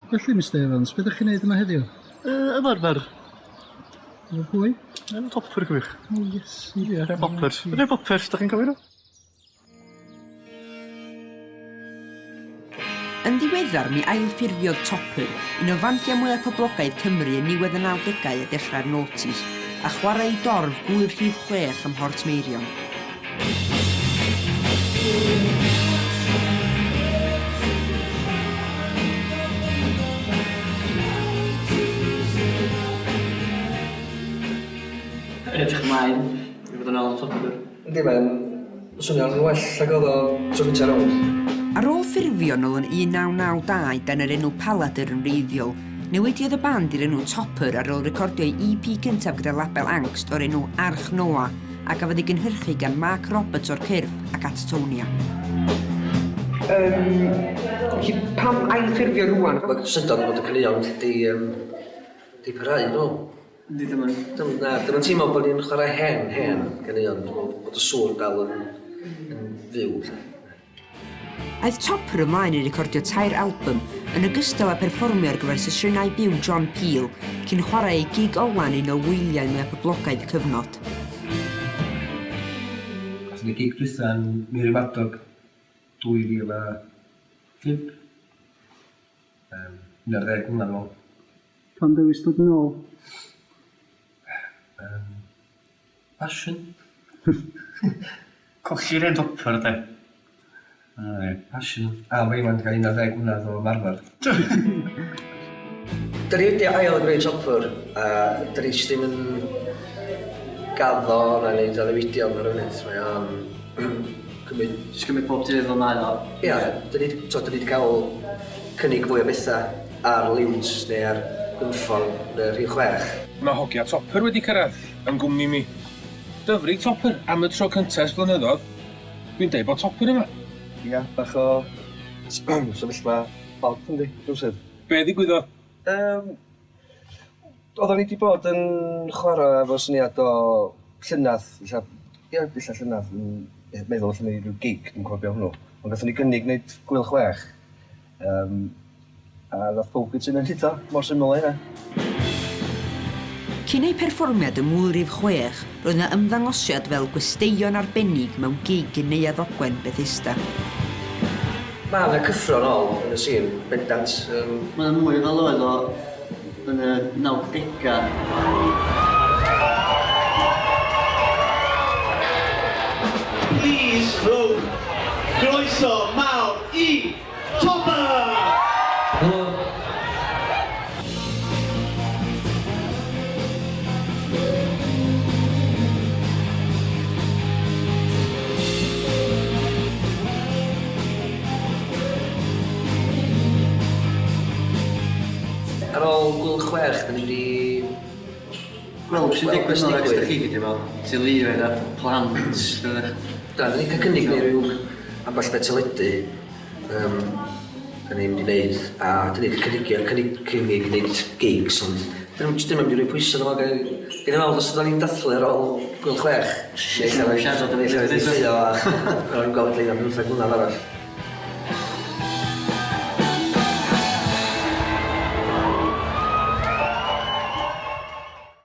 Felly, Mr Evans, beth ydych chi'n neud yma heddiw? Ymarfer. Pwy? Topper gwych. O, yes. Rhaid boppers. Rhaid boppers, da chi'n cofio nhw? Yn ddiweddar, mi ailffurfiodd Topper, un o fanciau mwyaf poblogaidd Cymru yn niwedd y 90au a dechrau'r noughties, a chwarae i dorf Gŵyl Rhif 6 ym Mhortmeirion. Edrych ymlaen i fod yn ôl Topper. Yndi, mae'n swnio'n well ag oedd o tro gyntaf rownd. Ar ôl ffurfio nôl yn 1992 dan yr enw Paladr yn wreiddiol, newidiodd y band i'r enw Topper ar ôl recordio'i EP cyntaf gyda label Angst o'r enw Arch Noa a gafodd ei gynhyrchu gan Mark Roberts o'r Cyrff ac Atatonia. Pam ailffurfio rwan? Mae syndod bod y cynnion di parhau, no? Yndi ddim yn. Dyna'n teimlo bod ni'n chwarae hen cynnion, bod y sŵr dal yn fyw. Aeth Topper ymlaen i recordio 2 album yn ogystal â perfformio ar gyfer sesiynau byw John Peel cyn chwarae ei gig olan un o wyliau mwyaf poblogaidd y cyfnod. Os yna gig dwytha'n Miri Madog 2005. 11 mlynedd ôl. Pan dewis dod yn ôl? Passion. Colli'r ein Topper, de. Passion. A mae i'n cael 11 mlynedd o ymarfer. Da ni wedi ail y greu Topper, a da ni ddim yn gaddo na wneud addewidion ar hynny. Mae o'n cymryd... Sgymryd bob dydd fel mae o. Ia, da ni wedi cael cynnig fwy o bethau ar liwns neu ar gwynffordd Rhif 6. Mae hogia Topper wedi cyrraedd yn gwmni mi. Dyfrig Topper am y tro cyntaf blynyddoedd. Dwi'n deud bod Topper yma. Ia, bach o sefyllfa bod yndi, rhywsyd. Be ddigwyddodd? Oedden ni wedi bod yn chwarae efo syniad o llynadd, ia, dilla llynadd, yn meddwl allan ni rhyw gig, dwi'n cofio hwnnw. Ond gathon ni gynnig wneud Gŵyl 6. A nath pob gyda'n hyd o, mor syml o hynna. Cyn ei perfformiad ym Ngŵyl Rhif 6, roedd yna ymddangosiad fel gwesteion arbennig mewn gig yn Neuadd Ogwen Bethesda. Mae yna cyffro ôl yn y sîn, bendant. Mae'n mwy fel oedd o yn y 90au. Please rhwng groeso mawr i Topper! Helo. Ar ôl Gŵyl 6, da ni wedi... Wel, sy'n digwydd nhw'n extra chi gyda fo. Teuluoedd a plant. Da ni cael cynnig neu rhyw ambell beth teledu. Da ni'n mynd i wneud, a da ni'n cynnig i wneud gigs, ond da ni'n mynd i roi pwysau yma gan i weld os da ni'n dathlu ar ôl Gŵyl 6. Neu lle mae'n siarad o da ni'n lle wedi ffrio a da ni'n gweld lein am 15 mlynedd arall.